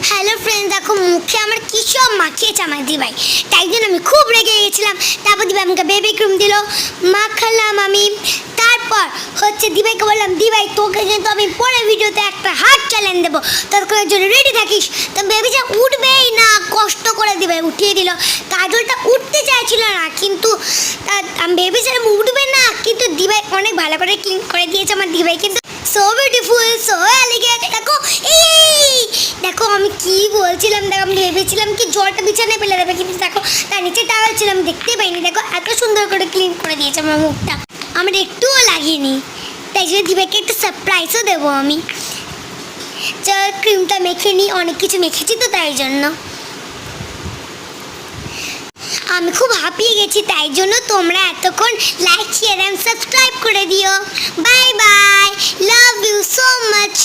Hello friend, দেখো মুখে আমার কি সব মাখিয়েছে আমার দিভাই। তাই জন্য আমি খুব রেগে গেছিলাম। তারপর দিভাই আমাকে বেবি ক্রিম দিল, মাখালাম আমি। তারপর দিভাইকে বললাম, দিভাই তোকে কিন্তু আমি পরে ভিডিওতে একটা হার্ট চ্যালেঞ্জ দেবো, ততক্ষণের জন্য রেডি থাকিস। তো বেবি যা উঠবেই না, কষ্ট করে দিভাই উঠিয়ে দিল। কাজলটা উঠতে চাইছিল না, কিন্তু বেবি যা উঠবে না, কিন্তু দিভাই অনেক ভালো করে ক্লিন করে দিয়েছে আমার দিভাই। কিন্তু সো বিউটিফুল, সো এলিগেন্ট। দেখো আমি কি বলছিলাম, দেখো আমি ভেবেছিলাম কি জলটা বিছানায় ফেলে দেবে, কিন্তু দেখো তার নিচে টাওয়েল ছিল, আমি দেখতেই পাইনি। দেখো এত সুন্দর করে ক্লিন করে দিয়েছে আমার মুখটা, আমার একটুও লাগেনি। তাই জন্য দিভাইকে একটা সারপ্রাইজও দেবো আমি। চল ক্রিমটা মেখে নিই, অনেক কিছু মেখেছি তো তাই জন্য। আমি খুব হাঁপিয়ে গেছি, তাই জন্য তোমরা এতক্ষণ লাইক শেয়ার অ্যান্ড সাবস্ক্রাইব করে দিও। Bye bye, love you so much.